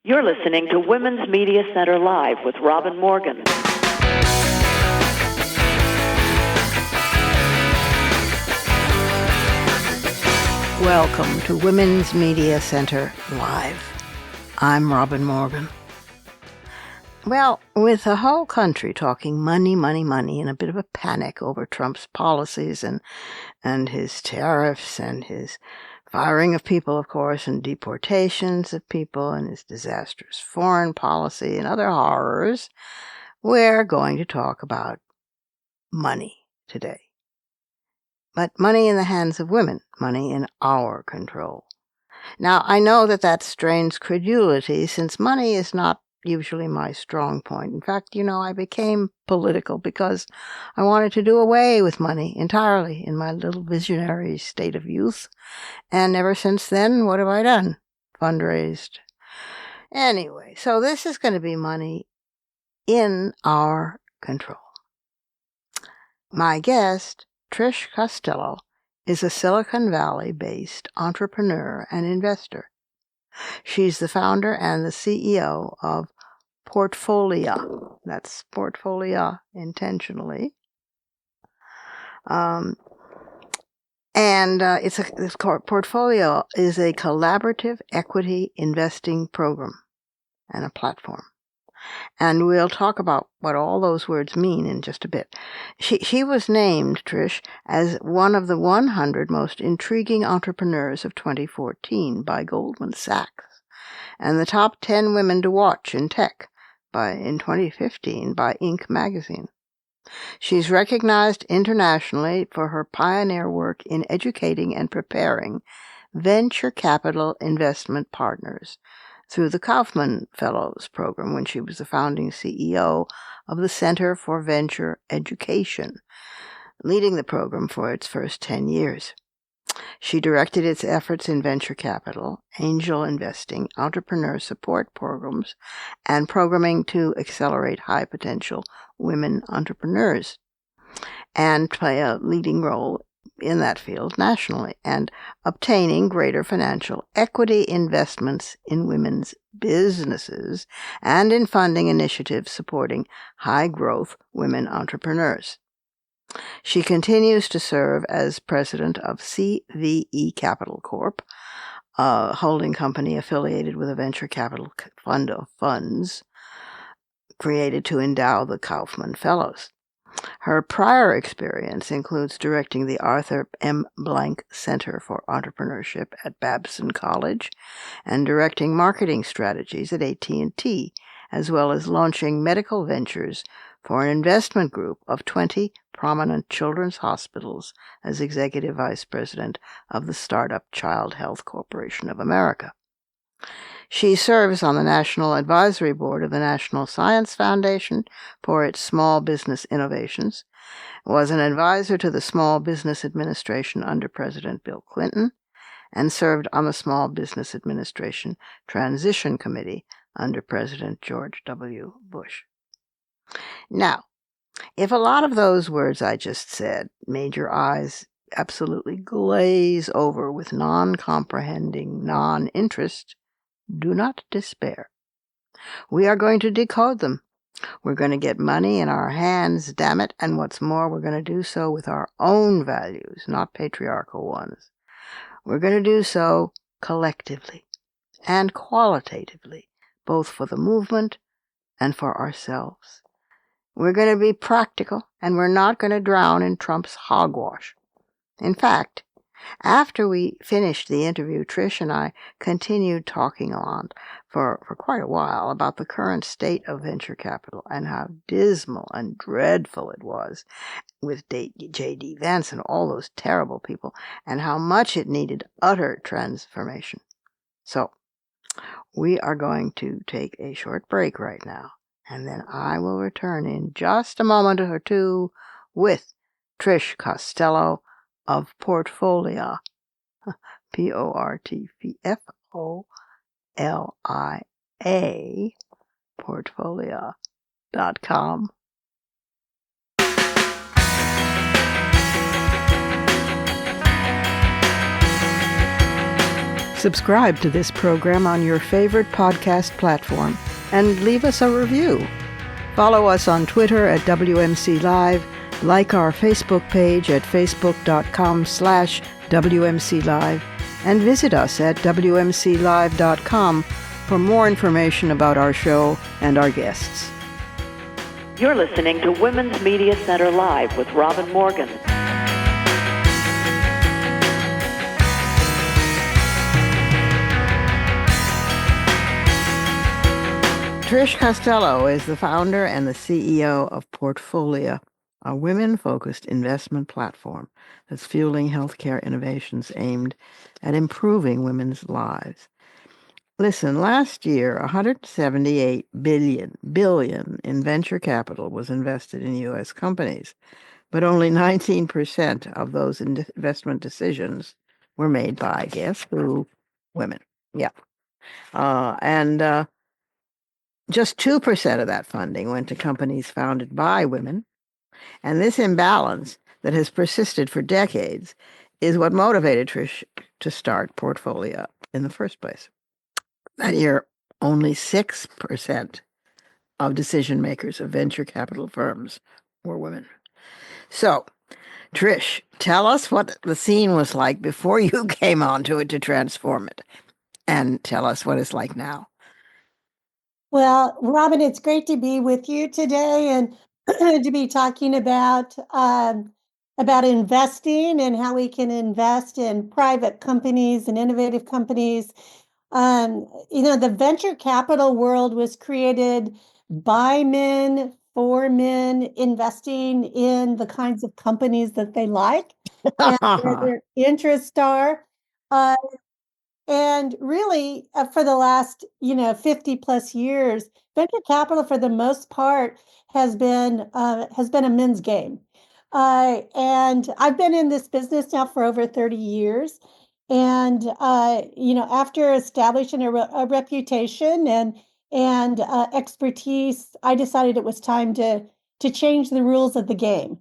You're listening to Women's Media Center Live with Robin Morgan. Welcome to Women's Media Center Live. I'm Robin Morgan. Well, with the whole country talking money, money, money, and a bit of a panic over Trump's policies and his tariffs and his firing of people, of course, and deportations of people and his disastrous foreign policy and other horrors, we're going to talk about money today. But money in the hands of women, money in our control. Now, I know that strains credulity, since money is not usually my strong point. In fact, I became political because I wanted to do away with money entirely in my little visionary state of youth. And ever since then, what have I done? Fundraised. Anyway, so this is going to be money in our control. My guest, Trish Costello, is a Silicon Valley-based entrepreneur and investor. She's the founder and the CEO of Portfolia. That's Portfolia intentionally. This Portfolio is a collaborative equity investing program and a platform. And we'll talk about what all those words mean in just a bit. She was named, Trish, as one of the 100 most intriguing entrepreneurs of 2014 by Goldman Sachs, and the top 10 women to watch in tech in 2015 by Inc. magazine. She's recognized internationally for her pioneer work in educating and preparing venture capital investment partners through the Kaufman Fellows Program when she was the founding CEO of the Center for Venture Education, leading the program for its first 10 years. She directed its efforts in venture capital, angel investing, entrepreneur support programs, and programming to accelerate high-potential women entrepreneurs, and play a leading role in that field nationally, and obtaining greater financial equity investments in women's businesses and in funding initiatives supporting high-growth women entrepreneurs. She continues to serve as president of CVE Capital Corp., a holding company affiliated with a venture capital fund of funds created to endow the Kaufman Fellows. Her prior experience includes directing the Arthur M. Blank Center for Entrepreneurship at Babson College and directing marketing strategies at AT&T, as well as launching medical ventures for an investment group of 20 prominent children's hospitals as executive vice president of the startup Child Health Corporation of America. She serves on the National Advisory Board of the National Science Foundation for its small business innovations, was an advisor to the Small Business Administration under President Bill Clinton, and served on the Small Business Administration Transition Committee under President George W. Bush. Now, if a lot of those words I just said made your eyes absolutely glaze over with non-comprehending non-interest, do not despair. We are going to decode them. We're going to get money in our hands, damn it, and what's more, we're going to do so with our own values, not patriarchal ones. We're going to do so collectively and qualitatively, both for the movement and for ourselves. We're going to be practical, and we're not going to drown in Trump's hogwash. In fact, after we finished the interview, Trish and I continued talking on for quite a while about the current state of venture capital and how dismal and dreadful it was with J.D. Vance and all those terrible people, and how much it needed utter transformation. So, we are going to take a short break right now, and then I will return in just a moment or two with Trish Costello of Portfolia, Portfolia, Portfolia.com. Subscribe to this program on your favorite podcast platform and leave us a review. Follow us on Twitter at WMC Live, like our Facebook page at facebook.com/WMC Live, and visit us at WMCLive.com for more information about our show and our guests. You're listening to Women's Media Center Live with Robin Morgan. Trish Costello is the founder and the CEO of Portfolio, a women-focused investment platform that's fueling healthcare innovations aimed at improving women's lives. Listen, last year, $178 billion in venture capital was invested in U.S. companies, but only 19% of those investment decisions were made by, guess who? Women. Yeah. And just 2% of that funding went to companies founded by women. And this imbalance that has persisted for decades is what motivated Trish to start Portfolio in the first place. That year, only 6% of decision makers of venture capital firms were women. So, Trish, tell us what the scene was like before you came onto it to transform it, and tell us what it's like now. Well, Robin, it's great to be with you today and to be talking about investing and how we can invest in private companies and innovative companies. The venture capital world was created by men, for men, investing in the kinds of companies that they like and where their interests are. Uh, and really, for the last, 50 plus years, venture capital, for the most part, has been a men's game. And I've been in this business now for over 30 years. And after establishing a reputation and expertise, I decided it was time to change the rules of the game.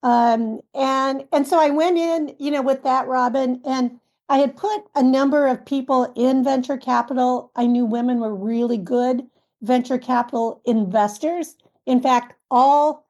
And so I went in, with that, Robin, and I had put a number of people in venture capital. I knew women were really good venture capital investors. In fact, all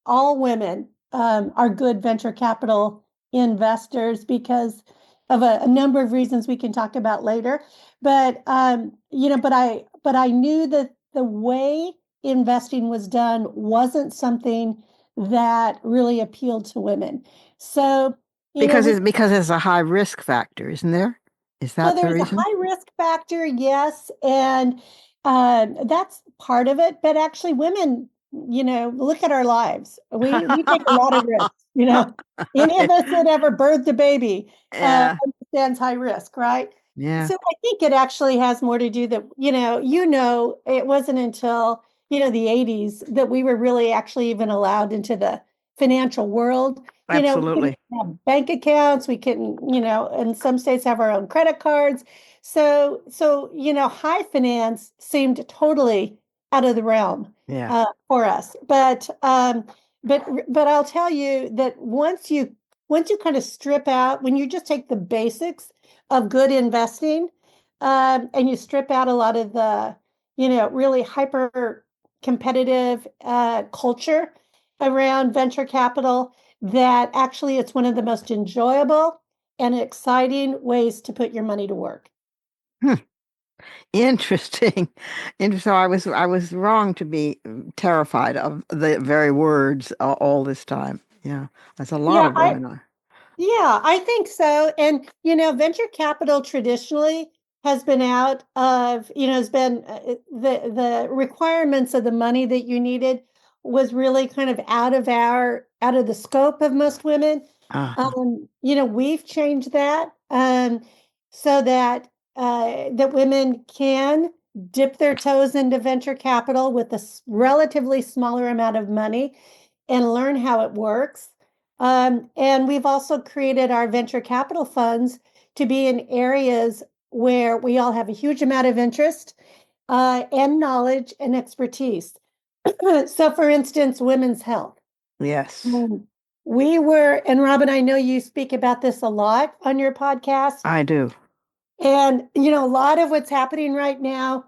women are good venture capital investors because of a number of reasons we can talk about later. But I knew that the way investing was done wasn't something that really appealed to women. So, because it's a high risk factor, isn't there? Is that the there's reason? a high risk factor, yes, and that's part of it. But actually, women, look at our lives. We take a lot of risks. Any of us that ever birthed a baby understands high risk, right? Yeah. So I think it actually has more to do that. It wasn't until the 80s that we were really actually even allowed into the financial world. Absolutely. We can have bank accounts. We can, in some states have our own credit cards. So high finance seemed totally out of the realm for us. But I'll tell you that once you kind of strip out, when you just take the basics of good investing, and you strip out a lot of the, really hyper competitive culture around venture capital, that actually it's one of the most enjoyable and exciting ways to put your money to work. Interesting. And so I was wrong to be terrified of the very words all this time. Yeah, there's a lot of women. I think so. And venture capital traditionally has been out of, has been the requirements of the money that you needed was really kind of out of the scope of most women. We've changed that so that that women can dip their toes into venture capital with a relatively smaller amount of money and learn how it works. And we've also created our venture capital funds to be in areas where we all have a huge amount of interest and knowledge and expertise. So, for instance, women's health. Yes. And Robin, I know you speak about this a lot on your podcast. I do. And, a lot of what's happening right now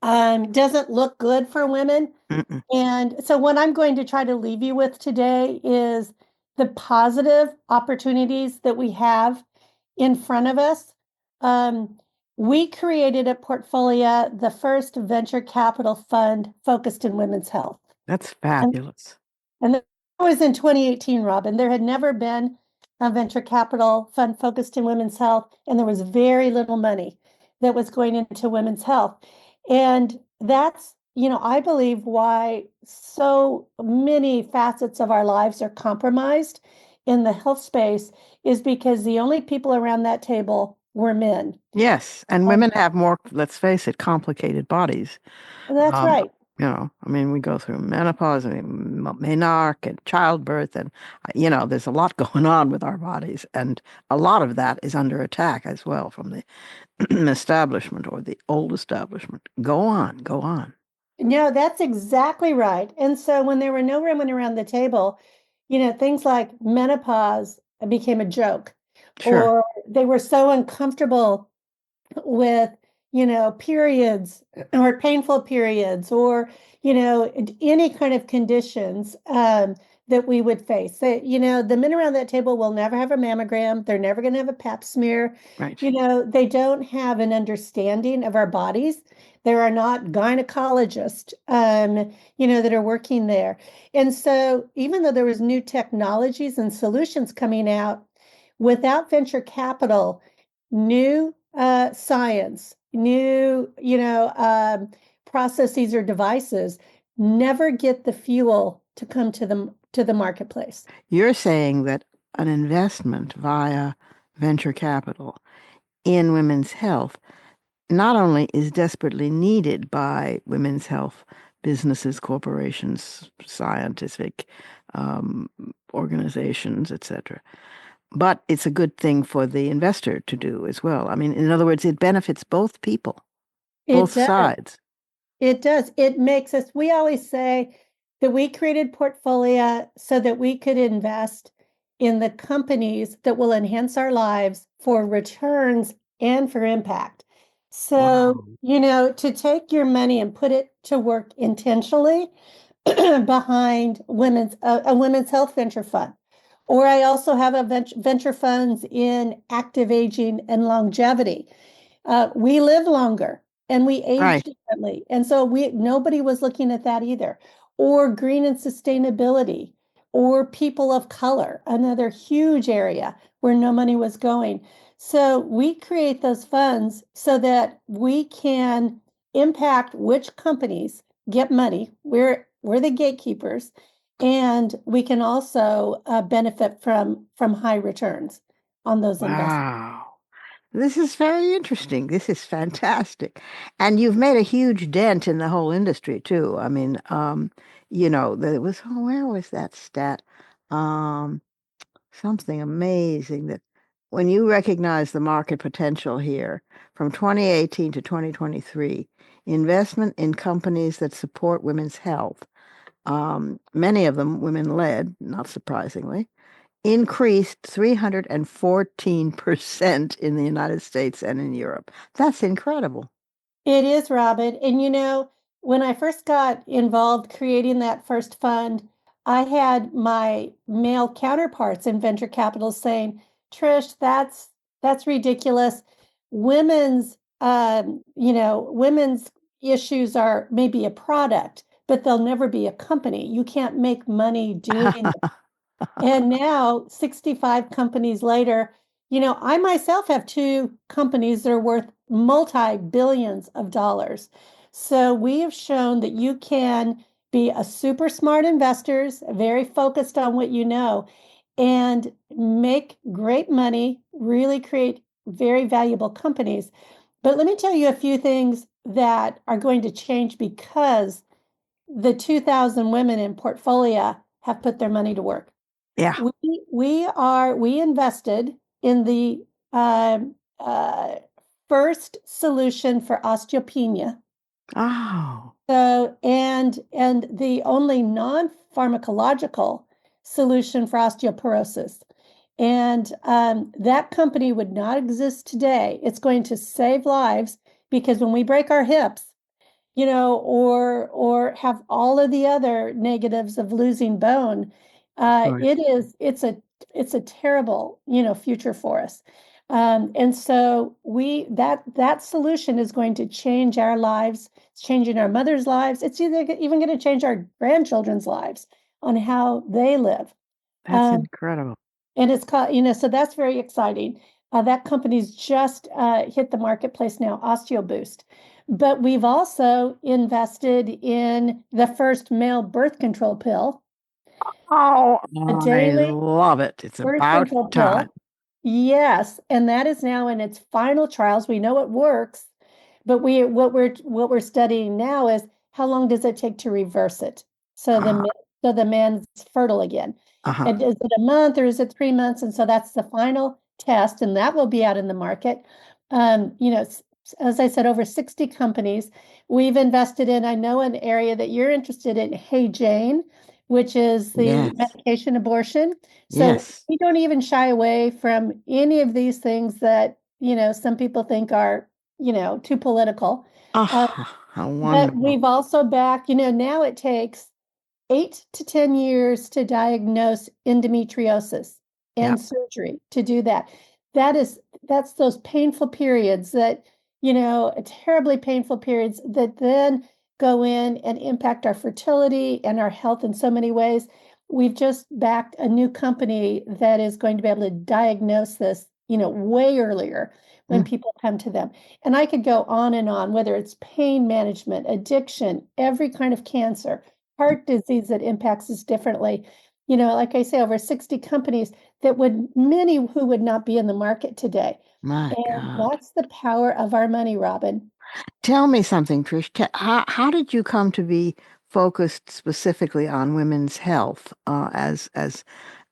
doesn't look good for women. Mm-mm. And so what I'm going to try to leave you with today is the positive opportunities that we have in front of us. Um, we created at Portfolio the first venture capital fund focused in women's health. That's And fabulous. and that was in 2018, Robin. There had never been a venture capital fund focused in women's health, and there was very little money that was going into women's health. And that's, I believe why so many facets of our lives are compromised in the health space is because the only people around that table were men. Yes, and women have more, let's face it, complicated bodies. That's Um, right. I mean, we go through menopause and menarche and childbirth, and there's a lot going on with our bodies, and a lot of that is under attack as well from the establishment or the old establishment. Go on, go on. No, that's exactly right. And so when there were no women around the table, things like menopause became a joke, Sure. or they were so uncomfortable with, periods or painful periods or, any kind of conditions that we would face. The men around that table will never have a mammogram. They're never going to have a pap smear. Right. They don't have an understanding of our bodies. There are not gynecologists, that are working there. And so even though there was new technologies and solutions coming out, without venture capital, new science, new, processes or devices never get the fuel to come to the marketplace. You're saying that an investment via venture capital in women's health not only is desperately needed by women's health businesses, corporations, scientific organizations, etc., but it's a good thing for the investor to do as well. I mean, in other words, it benefits both people, It both does. sides. It does. It makes us, we always say that we created Portfolio so that we could invest in the companies that will enhance our lives for returns and for impact. So, Wow. to take your money and put it to work intentionally behind a women's health venture fund. Or I also have a venture funds in active aging and longevity. We live longer and we age Right. differently. And so nobody was looking at that either. Or green and sustainability, or people of color, another huge area where no money was going. So we create those funds so that we can impact which companies get money. We're the gatekeepers, and we can also benefit from high returns on those investments. Wow. This is very interesting. This is fantastic. And you've made a huge dent in the whole industry too. I mean, there was, oh, where was that stat? Um, Something amazing that when you recognize the market potential here from 2018 to 2023, investment in companies that support women's health, many of them women-led, not surprisingly, increased 314% in the United States and in Europe. That's incredible. It is, Robin. And when I first got involved creating that first fund, I had my male counterparts in venture capital saying, Trish, that's ridiculous. Women's issues are maybe a product, but they'll never be a company. You can't make money doing. And now, 65 companies later, I myself have two companies that are worth multi-billions of dollars. So we have shown that you can be a super smart investors, very focused on what you know, and make great money, really create very valuable companies. But let me tell you a few things that are going to change because the 2,000 women in Portfolio have put their money to work. Yeah. We invested in the first solution for osteopenia. Oh, So and the only non-pharmacological solution for osteoporosis. And that company would not exist today. It's going to save lives because when we break our hips, or have all of the other negatives of losing bone, Right. it's a terrible, future for us. And so that solution is going to change our lives. It's changing our mother's lives. It's even going to change our grandchildren's lives on how they live. That's Um, incredible. and it's called, so that's very exciting. That company's just hit the marketplace now, OsteoBoost. But we've also invested in the first male birth control pill, Oh, a I daily love it. It's birth about control time. pill. Yes, and that is now in its final trials. We know it works, but what we're studying now is how long does it take to reverse it so Uh, the man's fertile again. uh-huh. And is it a month or is it 3 months? And so that's the final test, and that will be out in the market. As I said, over 60 companies we've invested in. I know an area that you're interested in, Hey Jane, which is the Yes. medication abortion. So Yes. we don't even shy away from any of these things that, some people think are, too political. Oh, Uh, how but wonderful. we've also now it takes 8 to 10 years to diagnose endometriosis Yeah. and surgery to do that. That's those painful periods that, terribly painful periods that then go in and impact our fertility and our health in so many ways. We've just backed a new company that is going to be able to diagnose this, way earlier when Mm, people come to them. And I could go on and on, whether it's pain management, addiction, every kind of cancer, heart disease that impacts us differently. Like I say, over 60 companies many who would not be in the market today. my And God. that's the power of our money, Robin. Tell me something, Trish. How did you come to be focused specifically on women's health as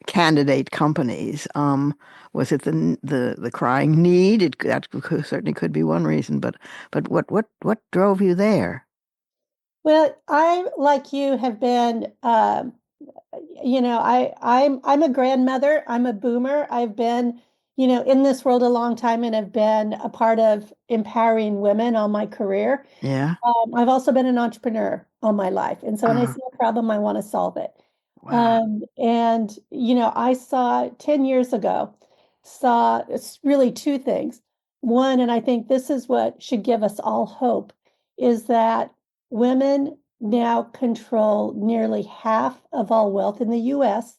candidate companies? Was it the crying need? Certainly could be one reason, but what drove you there? Well, I, like you, have been I'm a grandmother. I'm a boomer. I've been, in this world a long time and have been a part of empowering women all my career. Yeah. I've also been an entrepreneur all my life. And so when I Uh, see a problem, I want to solve it. wow. And, I saw 10 years ago, it's really two things. One, and I think this is what should give us all hope, is that women now control nearly half of all wealth in the US.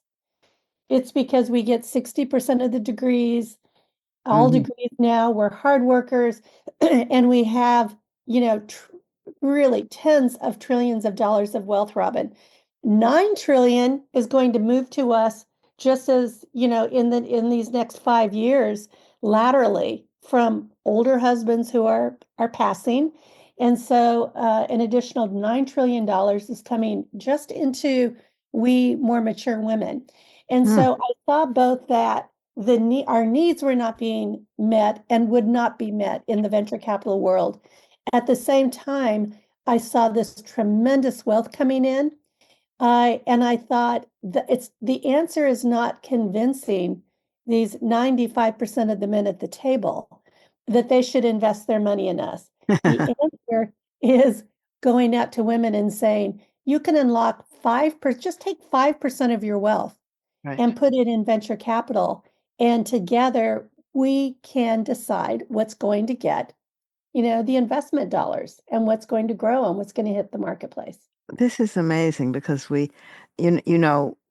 It's because we get 60% of the degrees, all Hmm. degrees now. We're hard workers, and we have, really tens of trillions of dollars of wealth, Robin. 9 trillion is going to move to us just as, in these next 5 years, laterally from older husbands who are passing. And so an additional $9 trillion is coming just into we more mature women. And Hmm. so I saw both that our needs were not being met and would not be met in the venture capital world. At the same time, I saw this tremendous wealth coming in. And I thought that the answer is not convincing these 95% of the men at the table that they should invest their money in us. The answer is going out to women and saying, you can unlock 5%, just take 5% of your wealth Right. and put it in venture capital. And together we can decide what's going to get, the investment dollars and what's going to grow and what's going to hit the marketplace. This is amazing because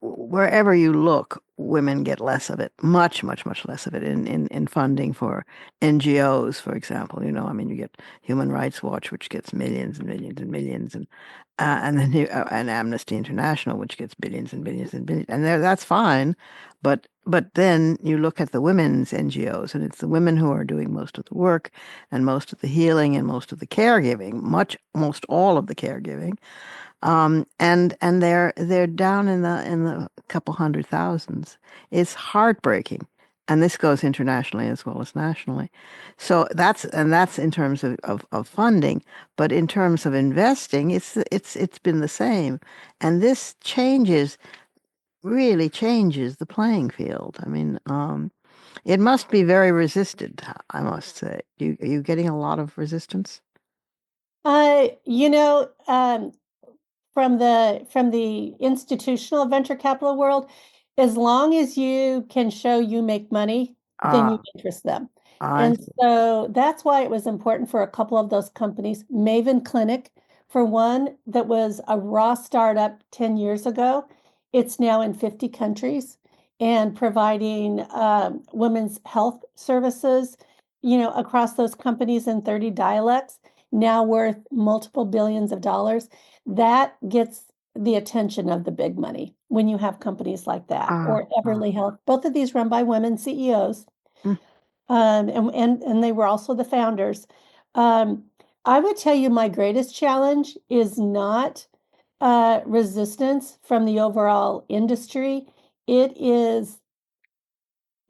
wherever you look, women get less of it, much, much, much less of it in funding for NGOs, for example. I mean, you get Human Rights Watch, which gets millions and millions and millions, and then and Amnesty International, which gets billions and billions and billions, and that's fine, but then you look at the women's NGOs, and it's the women who are doing most of the work and most of the healing and most of the caregiving, most all of the caregiving, and they're down in the couple hundred thousands. It's heartbreaking, and this goes internationally as well as nationally. So that's in terms of funding, but in terms of investing, it's been the same, and this changes really changes the playing field. I mean, it must be very resisted, I must say. Are you getting a lot of resistance? You know, from the institutional venture capital world, as long as you can show you make money, then you Ah, interest them. I And see. so that's why it was important for a couple of those companies. Maven Clinic, for one, that was a raw startup 10 years ago. It's now in 50 countries and providing women's health services, across those companies in 30 dialects, now worth multiple billions of dollars. That gets the attention of the big money when you have companies like that, Ah, or Everly Health. Both of these run by women CEOs, mm, and they were also the founders. Um, I would tell you my greatest challenge is not resistance from the overall industry. It is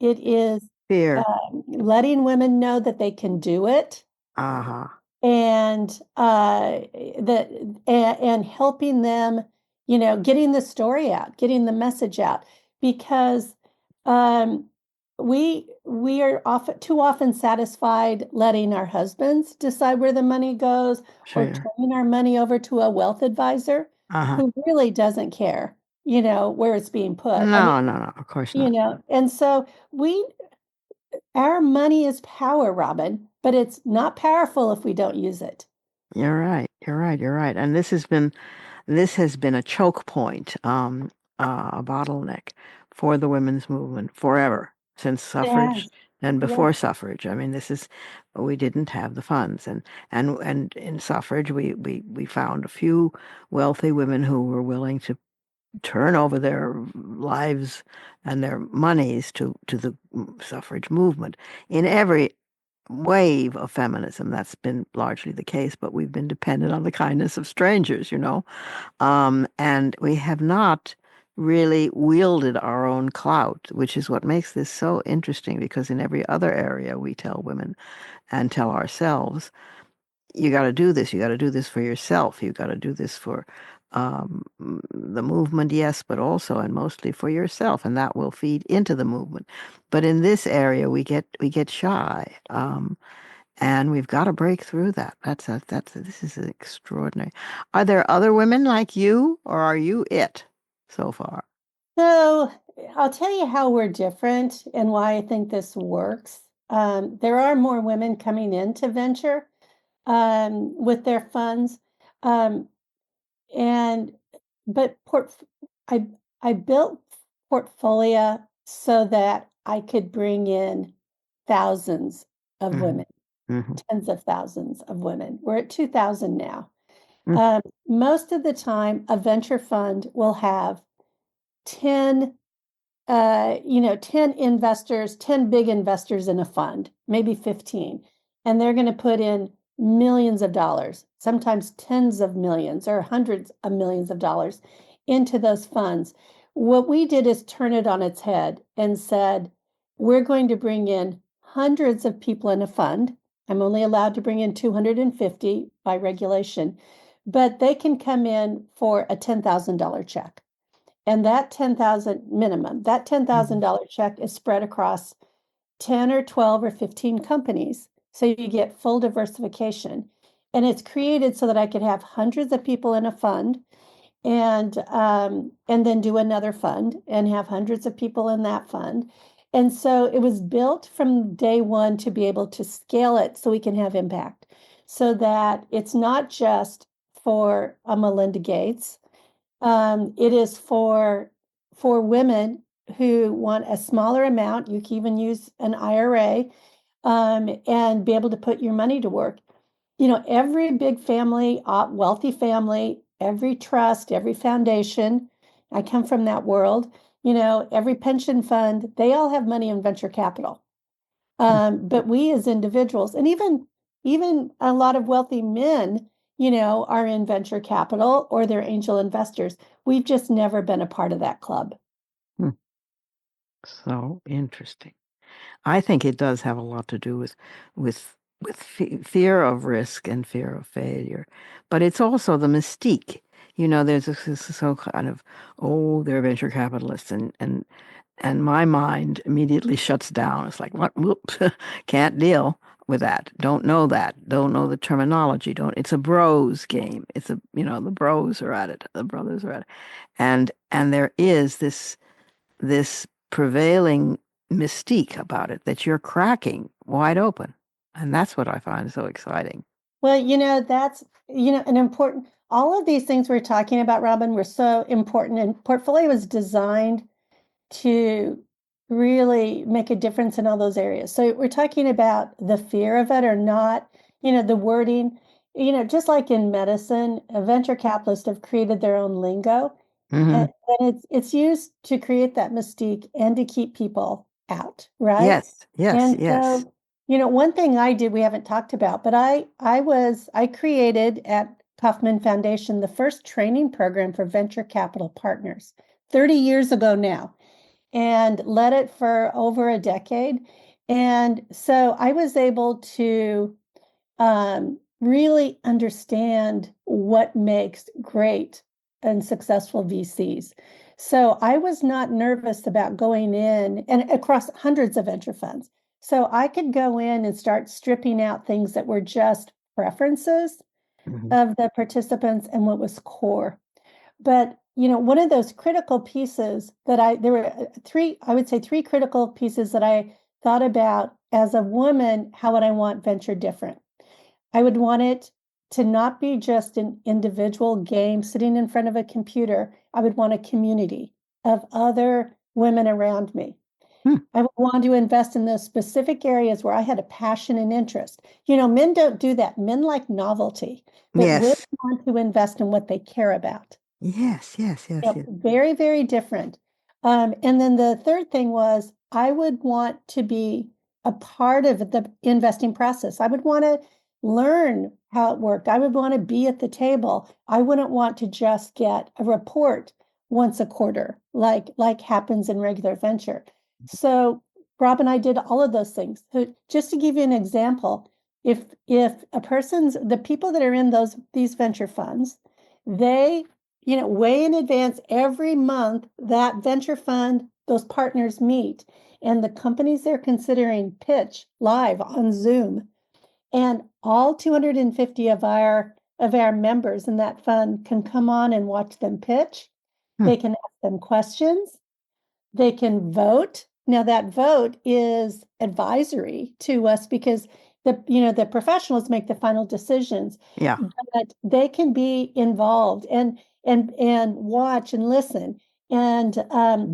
it is fear. letting women know that they can do it, Uh-huh. and that and helping them, getting the story out, getting the message out, because um, we are often too often satisfied letting our husbands decide where the money goes, or Sure. turning our money over to a wealth advisor Uh-huh. who really doesn't care, where it's being put. I mean, No, no, no, of course not. and so we our money is power, Robin, but it's not powerful if we don't use it. You're right. You're right. You're right. And this has been a choke point, a bottleneck for the women's movement forever, since suffrage Yes. and Yeah. before suffrage. I mean, we didn't have the funds, and in suffrage, we found a few wealthy women who were willing to turn over their lives and their monies to the suffrage movement. In every wave of feminism, that's been largely the case, but we've been dependent on the kindness of strangers, and we have not really wielded our own clout, which is what makes this so interesting, because in every other area we tell women and tell ourselves, you got to do this. You got to do this for yourself. You got to do this for the movement, yes, but also and mostly for yourself, and that will feed into the movement. But in this area, we get shy, and we've got to break through that. This is extraordinary. Are there other women like you, or are you it so far? So I'll tell you how we're different and why I think this works. There are more women coming into venture with their funds. Um, and but I I built portfolio so that I could bring in thousands of Hmm. women, Hmm. tens of thousands of women. We're at 2,000 now. Hmm. Most of the time, a venture fund will have 10 10 investors, 10 big investors in a fund, maybe 15, and they're going to put in millions of dollars, sometimes tens of millions or hundreds of millions of dollars into those funds. What we did is turn it on its head and said, we're going to bring in hundreds of people in a fund. I'm only allowed to bring in 250 by regulation, but they can come in for a $10,000 check. And that 10,000 minimum, that Hmm. $10,000 check is spread across 10 or 12 or 15 companies. So you get full diversification. And it's created so that I could have hundreds of people in a fund, and then do another fund and have hundreds of people in that fund. And so it was built from day one to be able to scale it so we can have impact, so that it's not just for a Melinda Gates. It is for women who want a smaller amount. You can even use an IRA, and be able to put your money to work. Every big family, wealthy family, every trust, every foundation, I come from that world, every pension fund, they all have money in venture capital. But we as individuals, and even a lot of wealthy men, are in venture capital or they're angel investors. We've just never been a part of that club. Hmm. So interesting. I think it does have a lot to do with fear of risk and fear of failure, but it's also the mystique. there's this so kind of, oh, they're venture capitalists, and my mind immediately shuts down. It's like, what? Whoops, can't deal with that. Don't know that. Don't know the terminology. Don't. It's a bros game. It's the bros are at it. The brothers are at it, and there is this prevailing mystique about it that you're cracking wide open, and that's what I find so exciting. Well, that's, an important, all of these things we're talking about, Robin, were so important. And Portfolio was designed to really make a difference in all those areas. So we're talking about the fear of it or not, the wording, just like in medicine, venture capitalists have created their own lingo. Hmm. And it's used to create that mystique and to keep people out, right? Yes, yes, And yes. so, one thing I did we haven't talked about, but I created at Kaufman Foundation the first training program for venture capital partners 30 years ago now, and led it for over a decade. And so I was able to really understand what makes great and successful VCs. So I was not nervous about going in and across hundreds of venture funds. So I could go in and start stripping out things that were just preferences Hmm. of the participants and what was core. But one of those critical pieces there were I would say three critical pieces that I thought about as a woman, how would I want venture different? I would want it to not be just an individual game sitting in front of a computer. I would want a community of other women around me. Hmm. I would want to invest in those specific areas where I had a passion and interest. Men don't do that. Men like novelty, but women Yes, want to invest in what they care about. yes, yes, yes, Yep, yes. very, very different. And then the third thing was I would want to be a part of the investing process. I would want to learn how it worked. I would want to be at the table. I wouldn't want to just get a report once a quarter, like happens in regular venture. So Rob and I did all of those things. So just to give you an example, if the people that are in these venture funds, they way in advance every month that venture fund, those partners meet and the companies they're considering pitch live on Zoom. And all 250 of our members in that fund can come on and watch them pitch. Hmm. They can ask them questions. They can vote. Now that vote is advisory to us because the professionals make the final decisions, Yeah, but they can be involved and watch and listen and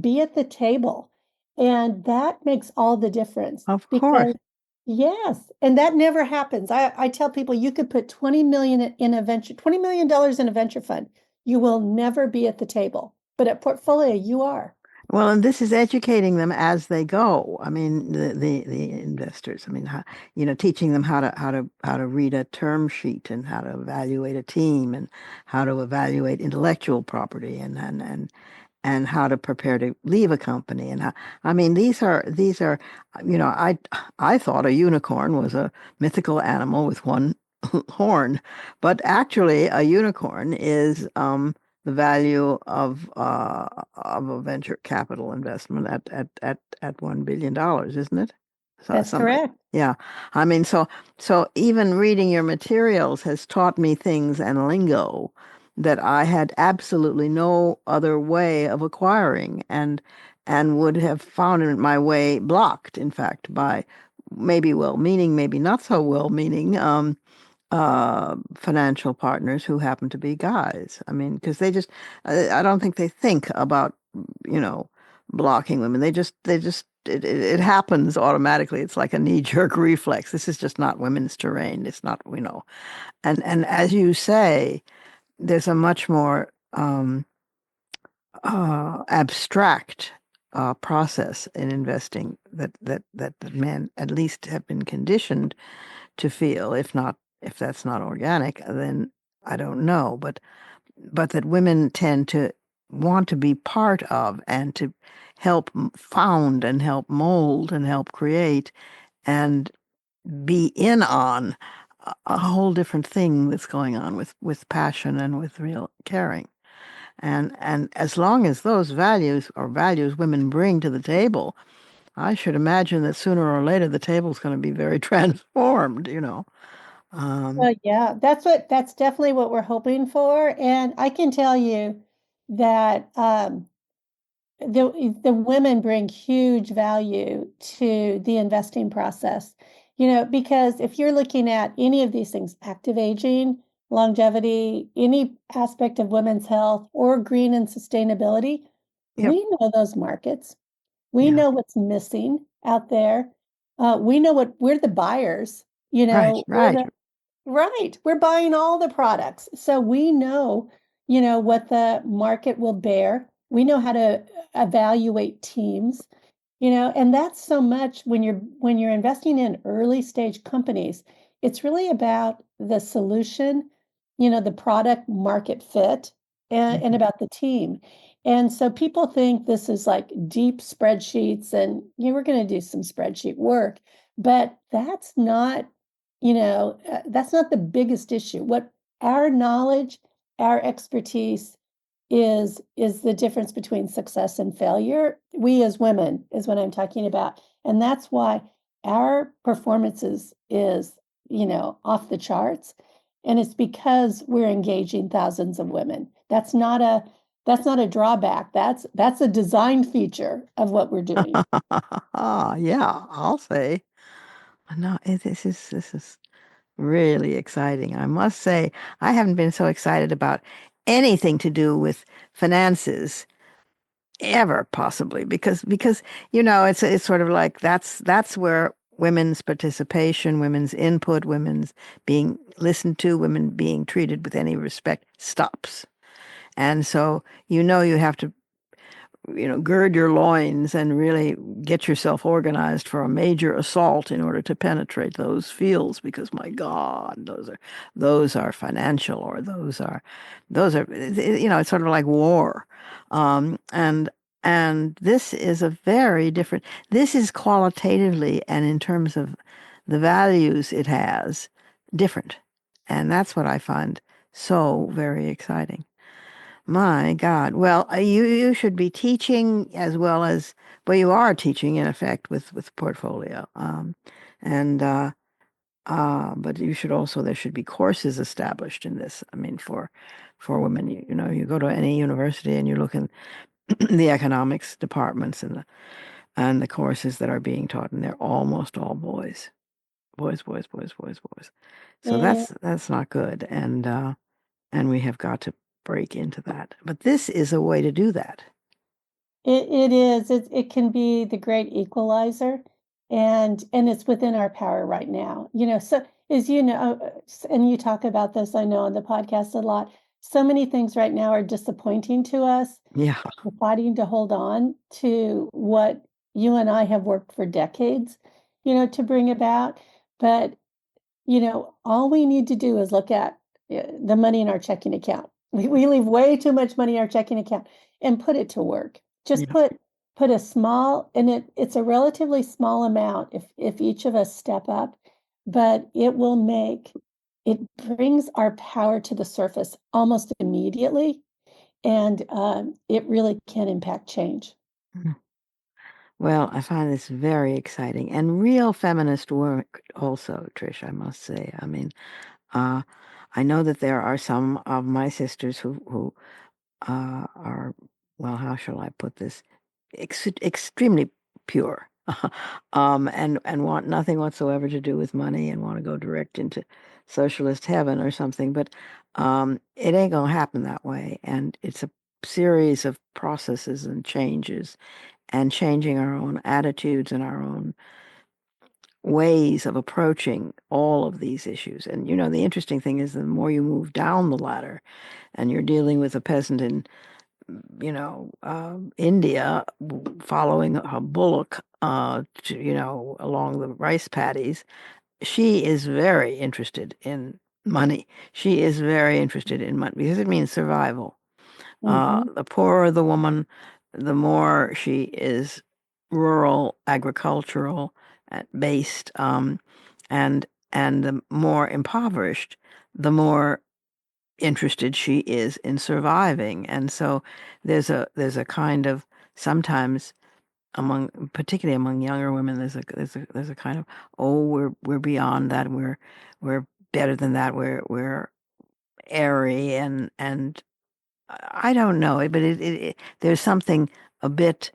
be at the table. And that makes all the difference of course. because yes, and that never happens. I tell people you could put 20 million in a venture, $20 million in a venture fund. You will never be at the table. But at Portfolio, you are. Well, and this is educating them as they go. I mean, the investors. I mean, teaching them how to read a term sheet and how to evaluate a team and how to evaluate intellectual property and how to prepare to leave a company and how, I mean, these are I thought a unicorn was a mythical animal with one horn, but actually a unicorn is the value of a venture capital investment at $1 billion, isn't it? So That's something. correct. Yeah. I mean, so even reading your materials has taught me things and lingo that I had absolutely no other way of acquiring and would have found my way blocked, in fact, by maybe well-meaning, maybe not so well-meaning financial partners who happen to be guys. I mean, because I don't think they think about, you know, blocking women. It happens automatically. It's like a knee-jerk reflex. This is just not women's terrain. It's not, and as you say, there's a much more abstract process in investing that men at least have been conditioned to feel. If that's not organic, then I don't know. But that women tend to want to be part of and to help found and help mold and help create and be in on a whole different thing that's going on with passion and with real caring. And as long as those values are values women bring to the table, I should imagine that sooner or later the table's going to be very transformed, you know. Um, Well, yeah, that's definitely what we're hoping for. And I can tell you that the women bring huge value to the investing process. Because if you're looking at any of these things, active aging, longevity, any aspect of women's health or green and sustainability, yep. we know those markets. We Yeah. know what's missing out there. We know we're the buyers, Right. Right. right. We're buying all the products. So we know, what the market will bear. We know how to evaluate teams, and that's so much when you're investing in early stage companies, it's really about the solution, the product market fit and Mhm. about the team. And so people think this is like deep spreadsheets and we're going to do some spreadsheet work, but that's not the biggest issue. What our knowledge, our expertise is the difference between success and failure. We as women is what I'm talking about. And that's why our performances is, off the charts. And it's because we're engaging thousands of women. That's not a drawback. That's a design feature of what we're doing. Yeah, I'll say. No, this is really exciting. I must say, I haven't been so excited about anything to do with finances ever, possibly, because it's sort of like that's where women's participation, women's input, women's being listened to, women being treated with any respect stops. And so you have to gird your loins and really get yourself organized for a major assault in order to penetrate those fields, because my God, those are financial, or those are it's sort of like war. And this is a very different, this is qualitatively and in terms of the values it has, different. And that's what I find so very exciting. My God. Well, you should be teaching as well as, well, you are teaching in effect with portfolio. And but you should also, there should be courses established in this. I mean, for women, you go to any university and you look in the economics departments and the courses that are being taught, and they're almost all boys. Boys, boys, boys, boys, boys. So Yeah. that's not good. And we have got to break into that. But this is a way to do that. It is. It can be the great equalizer, and it's within our power right now. So as and you talk about this, I know on the podcast a lot. So many things right now are disappointing to us. Yeah. We're fighting to hold on to what you and I have worked for decades, to bring about. But all we need to do is look at the money in our checking account. We leave way too much money in our checking account and put it to work. Just Yeah. put a small, and it's a relatively small amount if each of us step up, but it brings our power to the surface almost immediately, and it really can impact change. Mhm. Well, I find this very exciting and real feminist work also, Trish, I must say. I mean, uh, I know that there are some of my sisters who are, well, how shall I put this? Extremely pure, and want nothing whatsoever to do with money and want to go direct into socialist heaven or something. But it ain't gonna happen that way, and it's a series of processes and changes, and changing our own attitudes and our own ways of approaching all of these issues. And the interesting thing is, the more you move down the ladder and you're dealing with a peasant in India, following a bullock, along the rice paddies. She is very interested in money. She is very interested in money because it means survival. Hmm. The poorer the woman, the more she is rural, agricultural based, and the more impoverished, the more interested she is in surviving. And so there's a kind of, sometimes particularly among younger women, there's a kind of, oh, we're beyond that, we're better than that, we're airy, and I don't know, but there's something a bit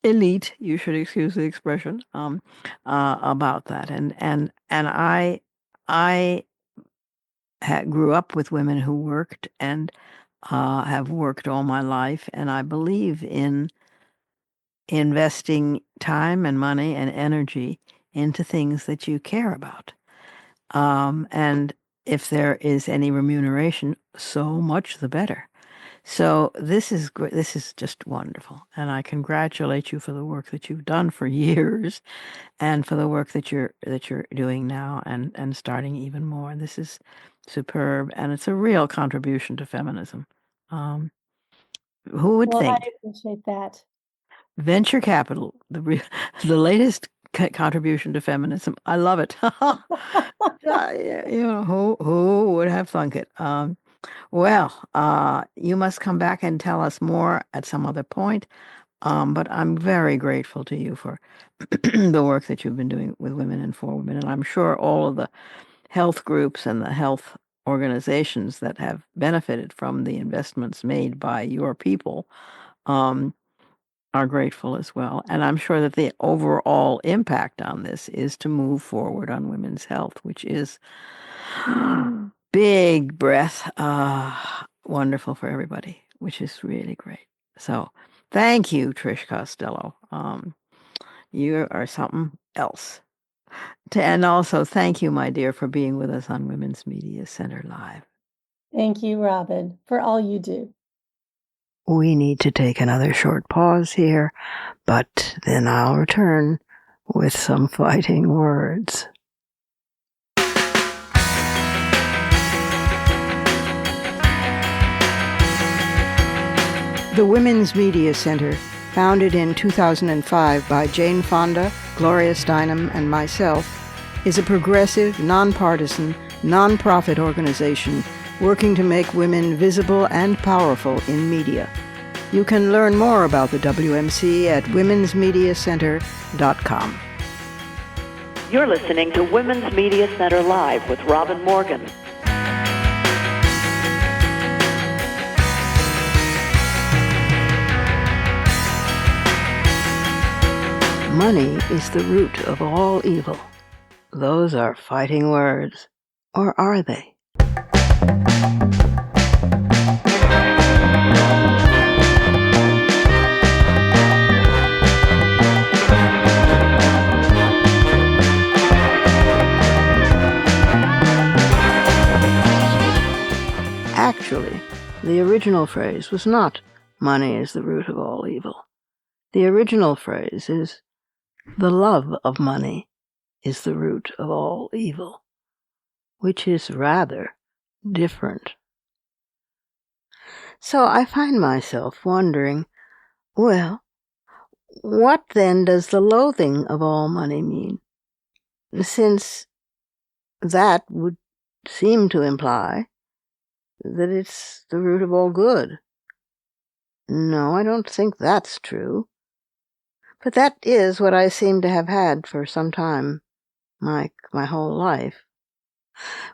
elite, you should excuse the expression, about that. And I grew up with women who worked, and have worked all my life, and I believe in investing time and money and energy into things that you care about. And if there is any remuneration, so much the better. So this is great. This is just wonderful, and I congratulate you for the work that you've done for years, and for the work that you're doing now, and starting even more. This is superb, and it's a real contribution to feminism. Um, who would Well, I think? appreciate that. Venture capital, the latest contribution to feminism. I love it. Who would have thunk it? Well, you must come back and tell us more at some other point. But I'm very grateful to you for the work that you've been doing with women and for women. And I'm sure all of the health groups and the health organizations that have benefited from the investments made by your people, um, are grateful as well. And I'm sure that the overall impact on this is to move forward on women's health, which is big breath, wonderful for everybody, which is really great. So thank you, Trish Costello. You are something else. And also thank you, my dear, for being with us on Women's Media Center Live. Thank you, Robin, for all you do. We need to take another short pause here, but then I'll return with some fighting words. The Women's Media Center, founded in 2005 by Jane Fonda, Gloria Steinem, and myself, is a progressive, nonpartisan, nonprofit organization working to make women visible and powerful in media. You can learn more about the WMC at womensmediacenter.com. You're listening to Women's Media Center Live with Robin Morgan. Money is the root of all evil. Those are fighting words. Or are they? Actually, the original phrase was not, money is the root of all evil. The original phrase is, the love of money is the root of all evil, which is rather different. So I find myself wondering, well, what then does the loathing of all money mean? Since that would seem to imply that it's the root of all good. No, I don't think that's true. But that is what I seem to have had for some time, my whole life.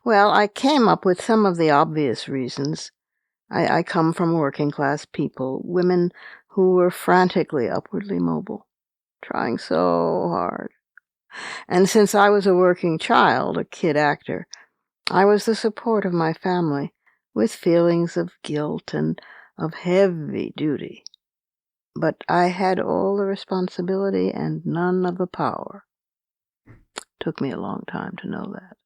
Well, I came up with some of the obvious reasons. I come from working class people, women who were frantically upwardly mobile, trying so hard. And since I was a working child, a kid actor, I was the support of my family, with feelings of guilt and of heavy duty. But I had all the responsibility and none of the power. Took me a long time to know that.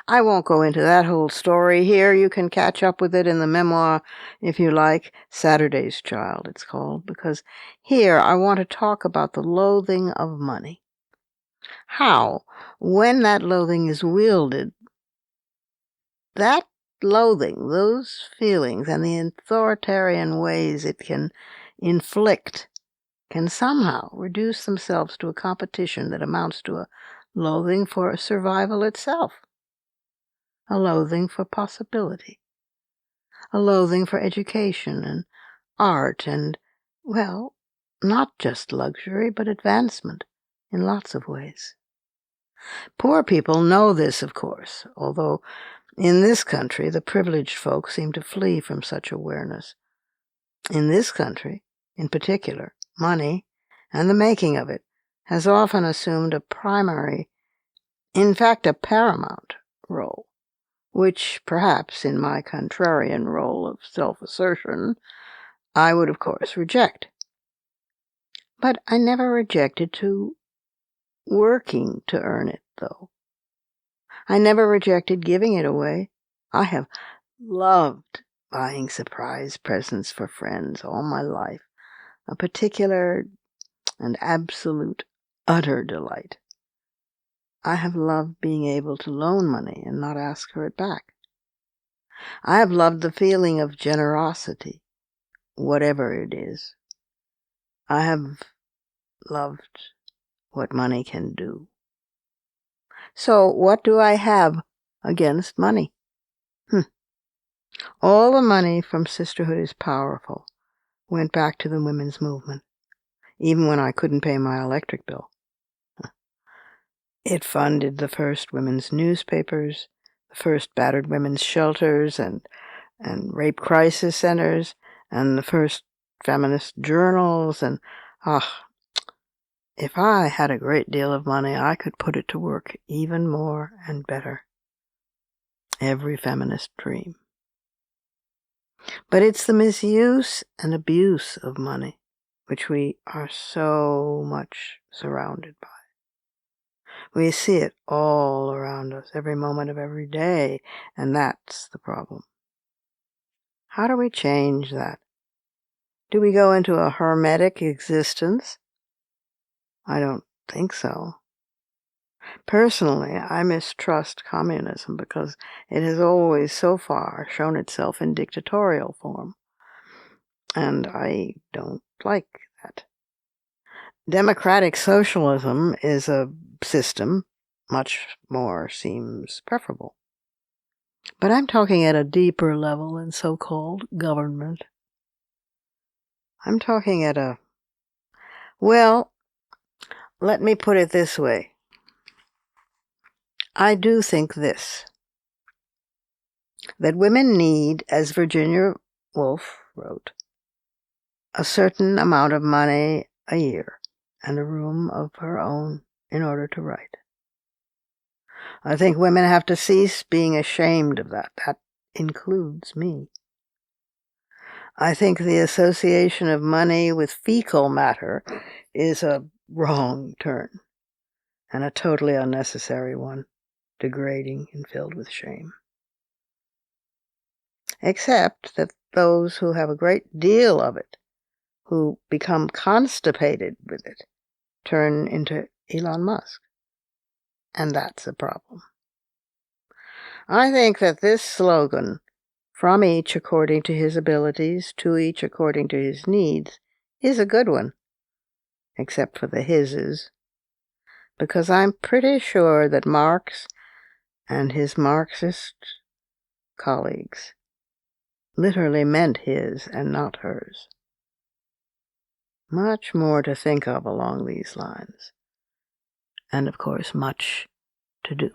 I won't go into that whole story here. You can catch up with it in the memoir, if you like. Saturday's Child, it's called, because here I want to talk about the loathing of money. How, when that loathing is wielded, that loathing, those feelings, and the authoritarian ways it can inflict, can somehow reduce themselves to a competition that amounts to a loathing for survival itself. a loathing for possibility, a loathing for education and art and, well, not just luxury, but advancement in lots of ways. Poor people know this, of course, although in this country the privileged folk seem to flee from such awareness. In this country, in particular, money, and the making of it, has often assumed a primary, in fact a paramount, role, which perhaps in my contrarian role of self-assertion I would of course reject. But I never rejected to working to earn it, though. I never rejected giving it away. I have loved buying surprise presents for friends all my life, a particular and absolute utter delight. I have loved being able to loan money and not ask for it back. I have loved the feeling of generosity, whatever it is. I have loved what money can do. So what do I have against money? All the money from Sisterhood is Powerful went back to the women's movement, even when I couldn't pay my electric bill. It funded the first women's newspapers, the first battered women's shelters and rape crisis centers, and the first feminist journals, and if I had a great deal of money, I could put it to work even more and better. Every feminist dream. But it's the misuse and abuse of money which we are so much surrounded by. We see it all around us, every moment of every day, and that's the problem. How do we change that? Do we go into a hermetic existence? I don't think so. Personally, I mistrust communism because it has always so far shown itself in dictatorial form, and I don't like that. Democratic socialism is a system much more seems preferable. But I'm talking at a deeper level in so-called government. I'm talking at a, well, let me put it this way. I do think this, that women need, as Virginia Woolf wrote, a certain amount of money a year and a room of her own in order to write. I think women have to cease being ashamed of that. That includes me. I think the association of money with fecal matter is a wrong turn, and a totally unnecessary one, degrading and filled with shame. Except that those who have a great deal of it, who become constipated with it, turn into Elon Musk. And that's a problem. I think that this slogan, from each according to his abilities, to each according to his needs, is a good one, except for the hises, because I'm pretty sure that Marx and his Marxist colleagues literally meant his and not hers. Much more to think of along these lines, and of course much to do.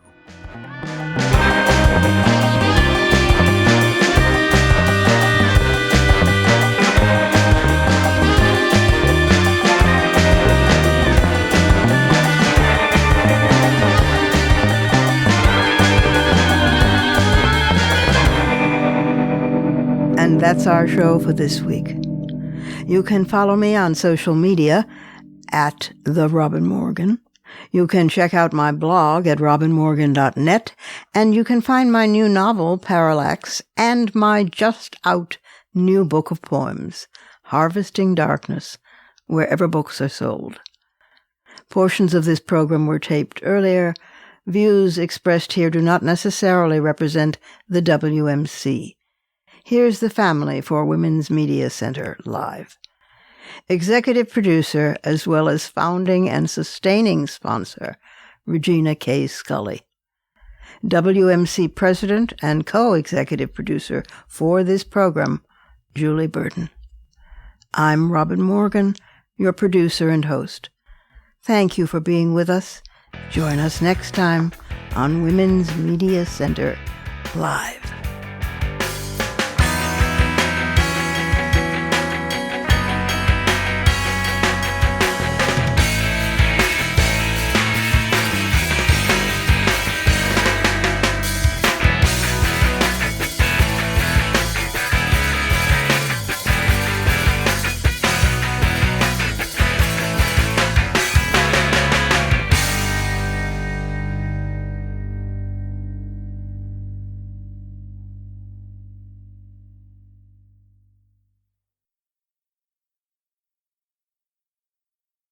And that's our show for this week. You can follow me on social media at The Robin Morgan. You can check out my blog at robinmorgan.net, and you can find my new novel, Parallax, and my just-out new book of poems, Harvesting Darkness, wherever books are sold. Portions of this program were taped earlier. Views expressed here do not necessarily represent the WMC. Here's the family for Women's Media Center live. Executive producer, as well as founding and sustaining sponsor, Regina K. Scully. WMC President and co-executive producer for this program, Julie Burden. I'm Robin Morgan, your producer and host. Thank you for being with us. Join us next time on Women's Media Center Live.